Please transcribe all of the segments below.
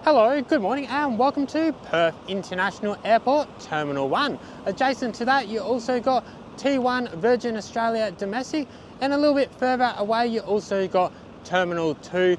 Hello, good morning and welcome to Perth International Airport Terminal 1. Adjacent to that you also got T1 Virgin Australia Domestic, and a little bit further away you also got Terminal 2,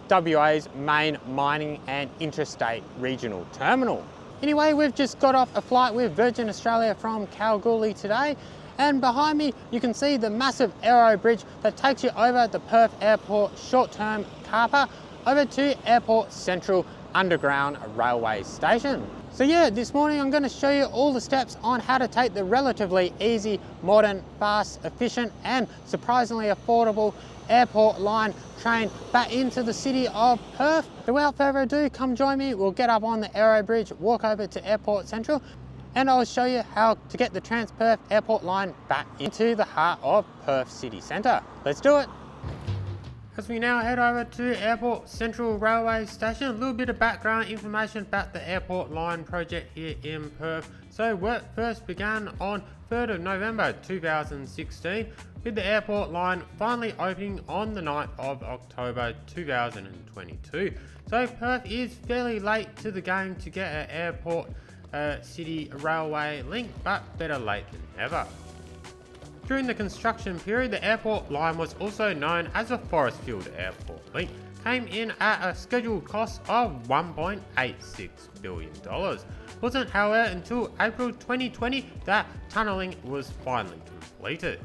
WA's main mining and interstate regional terminal. Anyway, we've just got off a flight with Virgin Australia from Kalgoorlie today, and behind me you can see the massive aero bridge that takes you over the Perth Airport short-term car park over to Airport Central Underground Railway Station. So yeah, this morning I'm going to show you all the steps on how to take the relatively easy, modern, fast, efficient and surprisingly affordable airport line train back into the city of Perth. So without further ado, come join me. We'll get up on the aero bridge, walk over to Airport Central, and I'll show you how to get the Transperth Airport Line back into the heart of Perth city centre. Let's do it. As we now head over to Airport Central Railway Station, a little bit of background information about the Airport Line project here in Perth. So work first began on 3rd of November 2016, with the Airport Line finally opening on the 9th of October 2022. So Perth is fairly late to the game to get an airport city railway link, but better late than never. During the construction period, the airport line was also known as the Forestfield Airport Link, came in at a scheduled cost of $1.86 billion. Wasn't however until April 2020 that tunnelling was finally completed.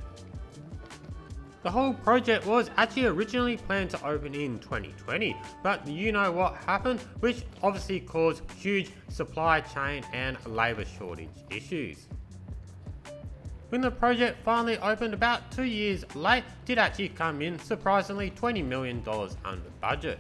The whole project was actually originally planned to open in 2020, but you know what happened, which obviously caused huge supply chain and labour shortage issues. When the project finally opened about 2 years late, did actually come in surprisingly $20 million under budget.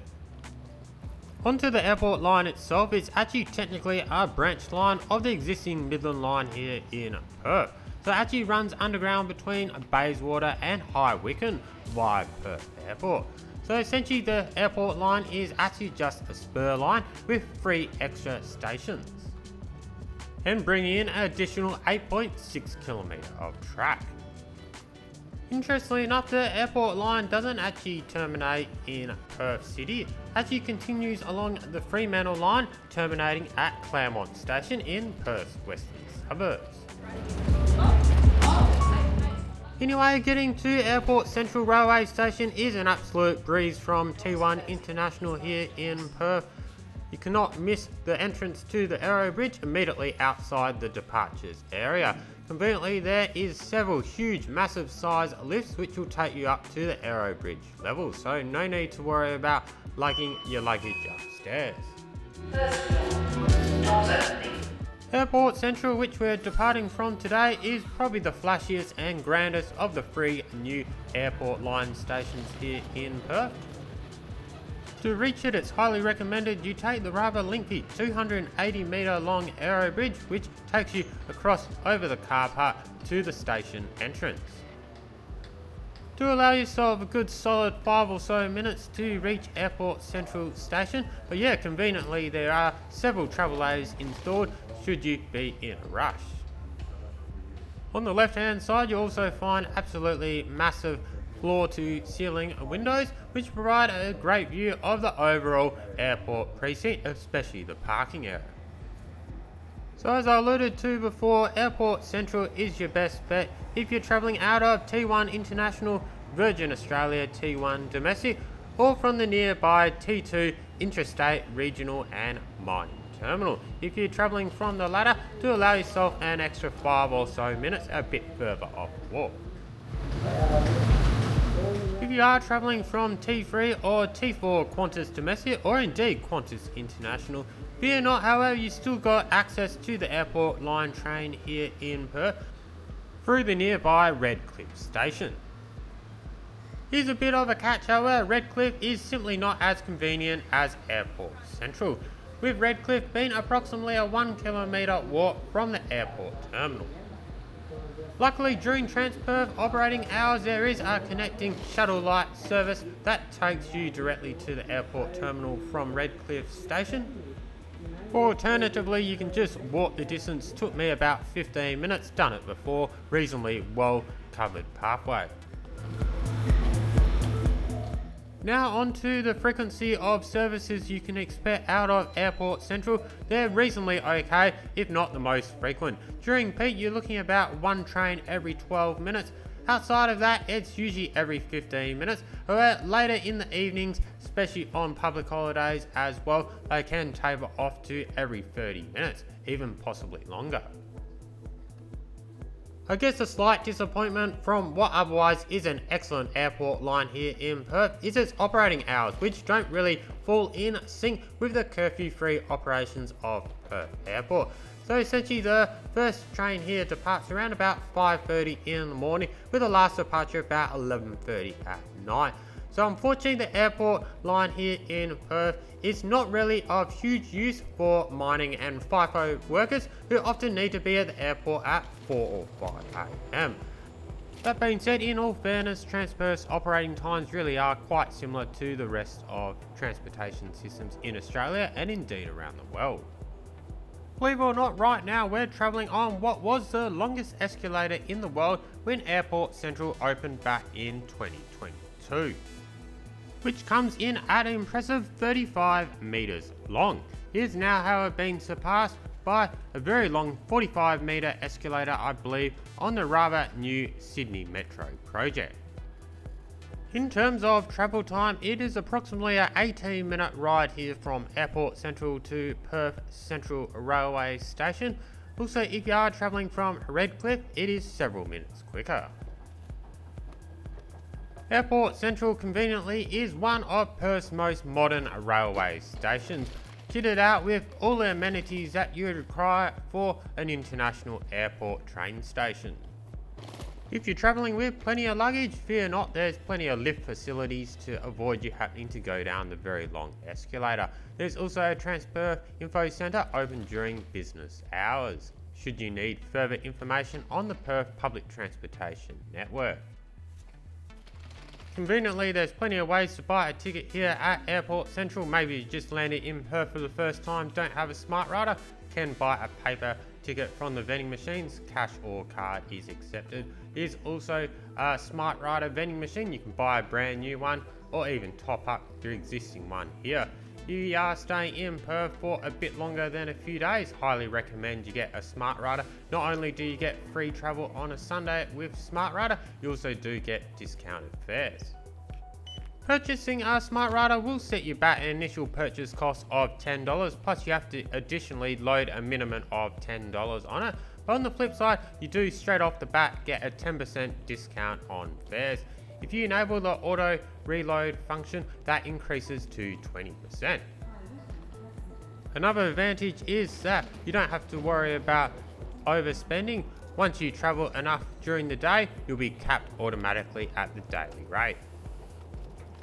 Onto the airport line itself, it's actually technically a branch line of the existing Midland line here in Perth. So it actually runs underground between Bayswater and High Wycombe via Perth Airport. So essentially the airport line is actually just a spur line with 3 extra stations, and bringing in an additional 8.6 kilometre of track. Interestingly enough, the airport line doesn't actually terminate in Perth City, it actually continues along the Fremantle line, terminating at Claremont Station in Perth's western suburbs. Anyway, getting to Airport Central Railway Station is an absolute breeze from T1 International here in Perth. You cannot miss the entrance to the aero bridge immediately outside the departures area. Conveniently, there is several huge massive size lifts which will take you up to the aero bridge level, so no need to worry about lugging your luggage upstairs. Airport Central, which we're departing from today, is probably the flashiest and grandest of the 3 new airport line stations here in Perth. To reach it, it's highly recommended you take the rather lengthy 280 metre long aero bridge, which takes you across over the car park to the station entrance. To allow yourself a good solid 5 or so minutes to reach Airport Central Station, but yeah, conveniently there are several travel aids installed should you be in a rush. On the left hand side you also find absolutely massive floor to ceiling windows which provide a great view of the overall airport precinct, especially the parking area. So as I alluded to before, Airport Central is your best bet if you're travelling out of T1 International, Virgin Australia T1 Domestic, or from the nearby T2 Interstate Regional and Mining Terminal. If you're travelling from the latter, to allow yourself an extra 5 or so minutes a bit further off walk. If you are travelling from T3 or T4 Qantas Domestic, or indeed Qantas International, fear not, however, you still got access to the airport line train here in Perth through the nearby Redcliffe station. Here's a bit of a catch, however, Redcliffe is simply not as convenient as Airport Central, with Redcliffe being approximately a 1 kilometre walk from the airport terminal. Luckily, during Transperth operating hours, there is a connecting shuttle light service that takes you directly to the airport terminal from Redcliffe station. Or alternatively, you can just walk the distance. Took me about 15 minutes, done it before, reasonably well covered pathway. Now on to the frequency of services you can expect out of Airport Central. They're reasonably okay, if not the most frequent. During peak, you're looking about one train every 12 minutes. Outside of that, it's usually every 15 minutes. However, later in the evenings, especially on public holidays as well, they can taper off to every 30 minutes, even possibly longer. I guess a slight disappointment from what otherwise is an excellent airport line here in Perth is its operating hours, which don't really fall in sync with the curfew-free operations of Perth Airport. So essentially the first train here departs around about 5:30 in the morning with the last departure about 11:30 at night. So unfortunately the airport line here in Perth is not really of huge use for mining and FIFO workers who often need to be at the airport at 4 or 5 AM. That being said, in all fairness, Transperth's operating times really are quite similar to the rest of transportation systems in Australia and indeed around the world. Believe it or not, right now we're travelling on what was the longest escalator in the world when Airport Central opened back in 2022. Which comes in at an impressive 35 metres long. It is now, however, been surpassed by a very long 45 metre escalator, I believe, on the rather new Sydney Metro project. In terms of travel time, it is approximately an 18-minute ride here from Airport Central to Perth Central Railway Station. Also, if you are travelling from Redcliffe, it is several minutes quicker. Airport Central conveniently is one of Perth's most modern railway stations, kitted out with all the amenities that you would require for an international airport train station. If you're travelling with plenty of luggage, fear not, there's plenty of lift facilities to avoid you having to go down the very long escalator. There's also a Transperth Info Centre open during business hours, should you need further information on the Perth Public Transportation Network. Conveniently, there's plenty of ways to buy a ticket here at Airport Central. Maybe you just landed in Perth for the first time, don't have a smart rider, can buy a paper ticket from the vending machines. Cash or card is accepted. There's also a smart rider vending machine. You can buy a brand new one or even top up your existing one here. If you are staying in Perth for a bit longer than a few days, highly recommend you get a smart rider. Not only do you get free travel on a Sunday with smart rider, you also do get discounted fares. Purchasing a smart rider will set you back an initial purchase cost of $10, plus you have to additionally load a minimum of $10 on it. But on the flip side, you do straight off the bat get a 10% discount on fares. If you enable the auto reload function, that increases to 20%. Another advantage is that you don't have to worry about overspending. Once you travel enough during the day, you'll be capped automatically at the daily rate.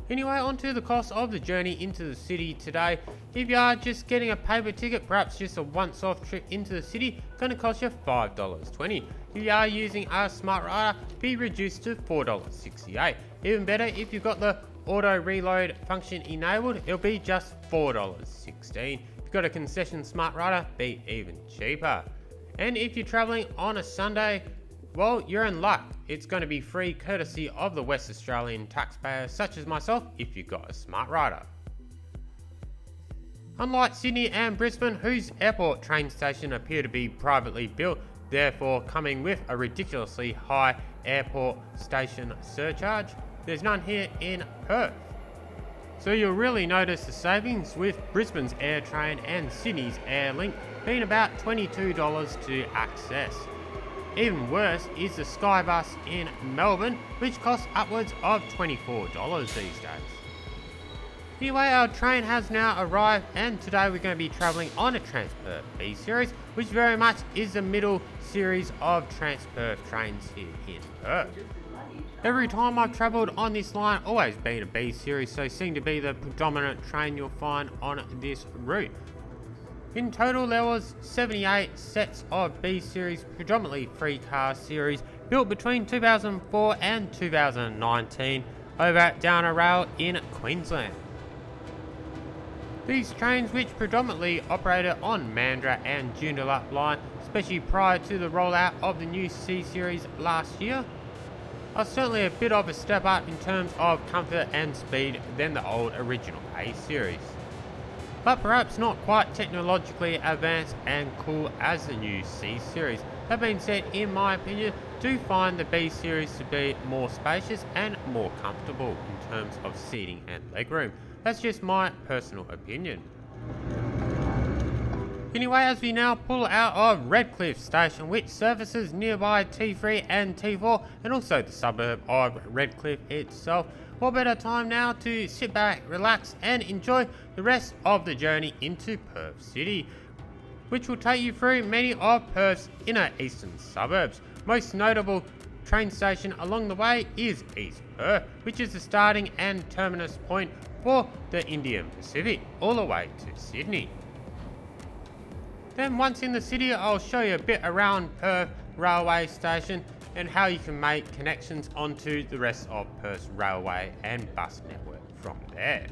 Anyway, on to the cost of the journey into the city today. If you are just getting a paper ticket, perhaps just a once-off trip into the city, going to cost you $5.20. If you are using a smart rider, be reduced to $4.68. Even better, if you've got the auto reload function enabled, it'll be just $4.16. If you've got a concession smart rider, be even cheaper. And if you're traveling on a Sunday, well, you're in luck. It's going to be free courtesy of the West Australian taxpayer such as myself if you've got a smart rider. Unlike Sydney and Brisbane, whose airport train station appear to be privately built, therefore coming with a ridiculously high airport station surcharge, there's none here in Perth. So you'll really notice the savings with Brisbane's AirTrain and Sydney's Airlink being about $22 to access. Even worse is the Skybus in Melbourne, which costs upwards of $24 these days. Anyway, our train has now arrived and today we're going to be travelling on a Transperth B series, which very much is the middle series of Transperth trains here in Perth. Every time I've travelled on this line, always been a B series, so seem to be the predominant train you'll find on this route. In total, there was 78 sets of B series, predominantly free car series, built between 2004 and 2019 over at Downer Rail in Queensland. These trains, which predominantly operated on Mandurah and Joondalup line, especially prior to the rollout of the new C series last year, are certainly a bit of a step up in terms of comfort and speed than the old original A series, but perhaps not quite technologically advanced and cool as the new C series. That being said, in my opinion, do find the B series to be more spacious and more comfortable in terms of seating and legroom. That's just my personal opinion. Anyway, as we now pull out of Redcliffe Station, which services nearby T3 and T4 and also the suburb of Redcliffe itself, what better time now to sit back, relax and enjoy the rest of the journey into Perth City, which will take you through many of Perth's inner eastern suburbs. Most notable train station along the way is East Perth, which is the starting and terminus point for the Indian Pacific all the way to Sydney. Then once in the city, I'll show you a bit around Perth Railway Station and how you can make connections onto the rest of Perth's railway and bus network from there.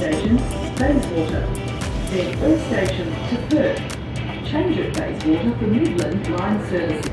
Station, Bayswater. Then Perth Station to Perth. Change at Bayswater for Midland Line services.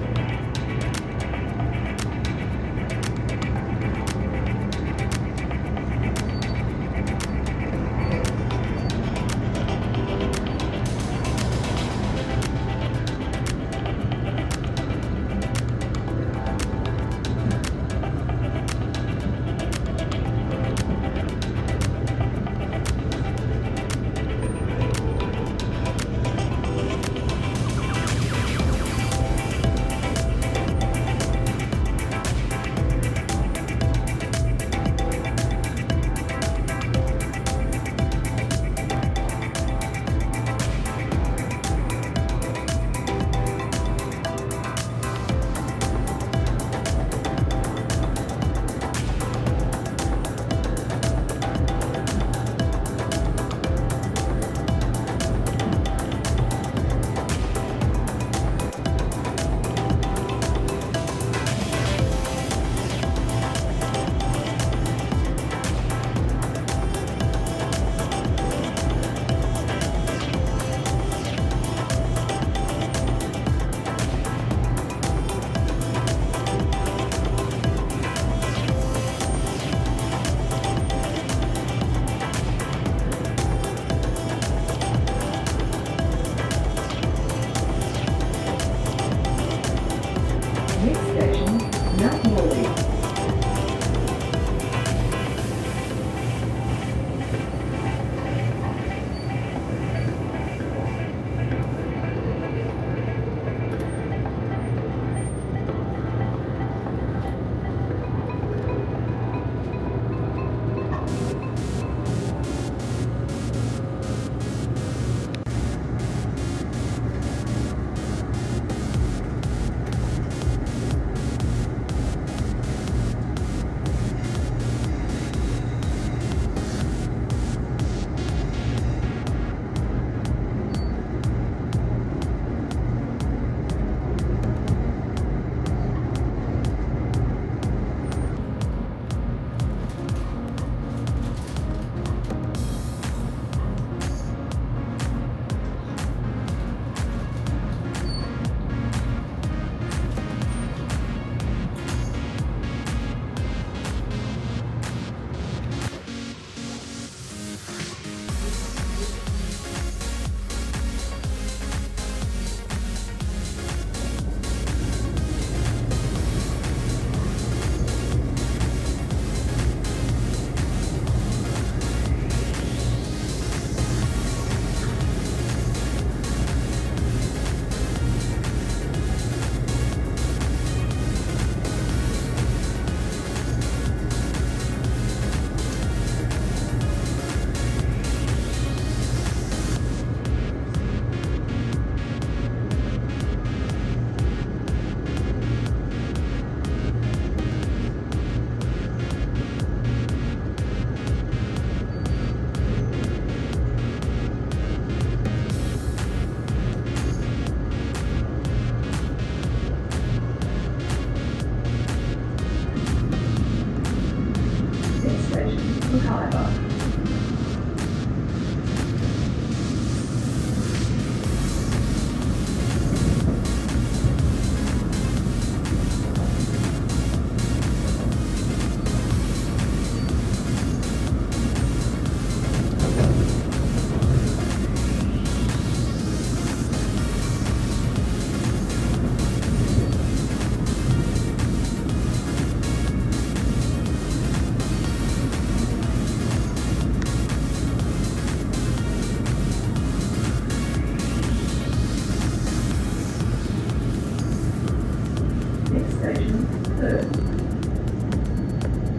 station, Perth.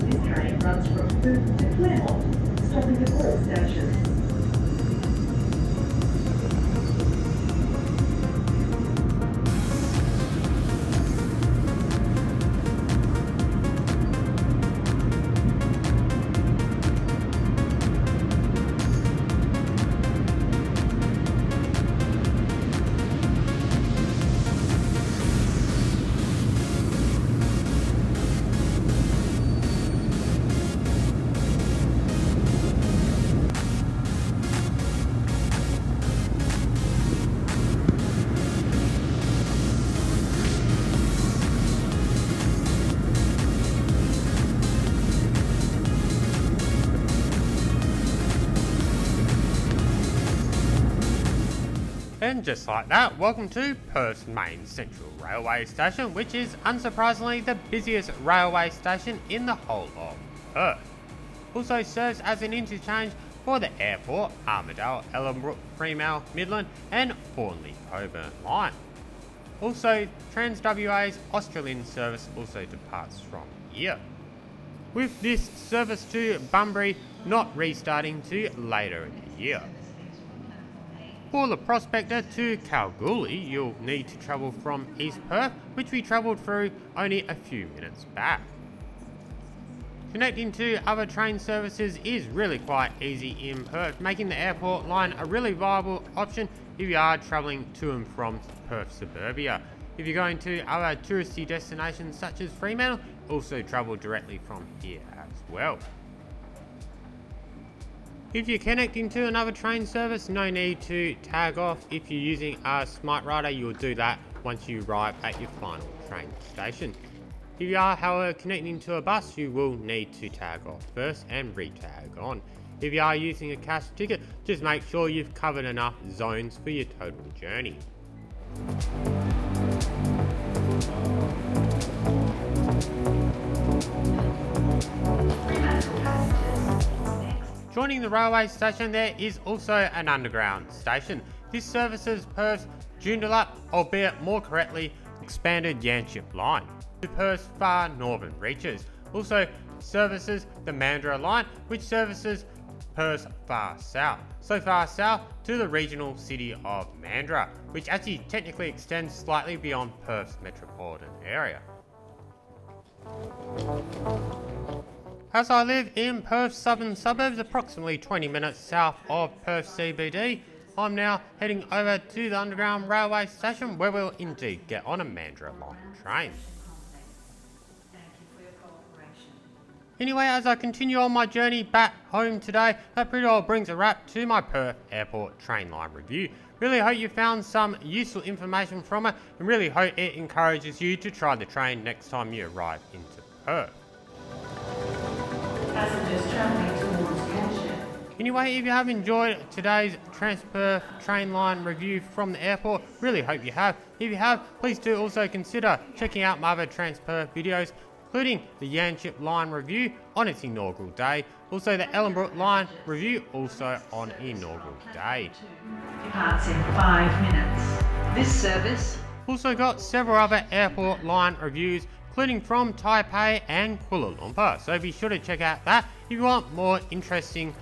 This train runs from Perth to Claremont, stopping at all stations. And just like that, welcome to Perth's main Central Railway Station, which is unsurprisingly the busiest railway station in the whole of Perth. Also serves as an interchange for the airport, Armidale, Ellenbrook, Fremantle, Midland and Thornley Coburn line. Also, TransWA's Australian service also departs from here, with this service to Bunbury not restarting to later in the year. For the Prospector to Kalgoorlie, you'll need to travel from East Perth, which we travelled through only a few minutes back. Connecting to other train services is really quite easy in Perth, making the airport line a really viable option if you are travelling to and from Perth suburbia. If you're going to other touristy destinations such as Fremantle, also travel directly from here as well. If you're connecting to another train service, no need to tag off. If you're using a Smart Rider, you'll do that once you arrive at your final train station. If you are, however, connecting to a bus, you will need to tag off first and re-tag on. If you are using a cash ticket, just make sure you've covered enough zones for your total journey. Joining the railway station there is also an underground station. This services Perth's Joondalup, albeit more correctly, expanded Yanchep line to Perth's far northern reaches. Also services the Mandurah line, which services Perth's far south. So far south to the regional city of Mandurah, which actually technically extends slightly beyond Perth's metropolitan area. As I live in Perth's southern suburbs, approximately 20 minutes south of Perth CBD, I'm now heading over to the underground railway station where we'll indeed get on a Mandurah line train. Anyway, as I continue on my journey back home today, that pretty well brings a wrap to my Perth Airport train line review. Really hope you found some useful information from it and really hope it encourages you to try the train next time you arrive into Perth. Passengers travelling towards Yanchep. Anyway, if you have enjoyed today's Transperth train line review from the airport, really hope you have. If you have, please do also consider checking out my other Transperth videos, including the Yanchep line review on its inaugural day, also the Ellenbrook line review also on inaugural day. Departs in 5 minutes. This service. Also got several other airport line reviews, including from Taipei and Kuala Lumpur, so be sure to check out that if you want more interesting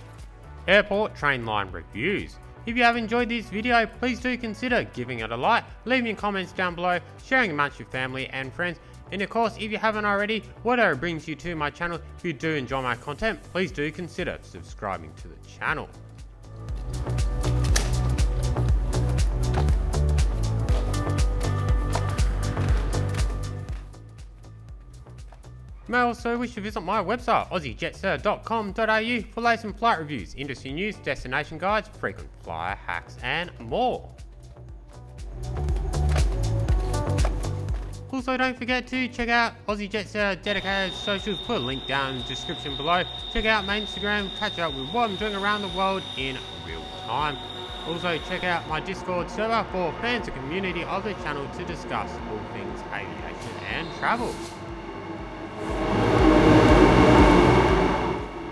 airport train line reviews. If you have enjoyed this video, please do consider giving it a like, leaving your comments down below, sharing amongst your family and friends, and of course if you haven't already, whatever brings you to my channel, if you do enjoy my content, please do consider subscribing to the channel. You may also wish to visit my website, AussieJetSetter.com.au, for latest and flight reviews, industry news, destination guides, frequent flyer hacks, and more. Also, don't forget to check out Aussie JetSetter dedicated socials, put a link down in the description below. Check out my Instagram, catch up with what I'm doing around the world in real time. Also, check out my Discord server for fans and community of the channel to discuss all things aviation and travel.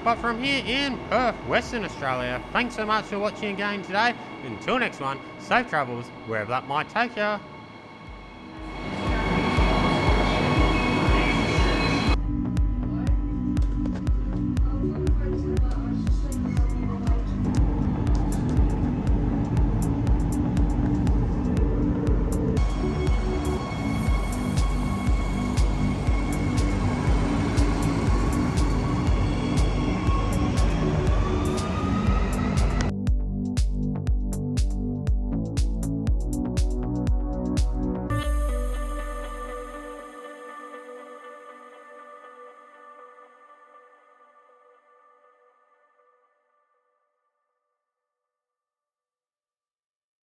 But from here in Perth, Western Australia, thanks so much for watching again today. Until next one, safe travels wherever that might take you.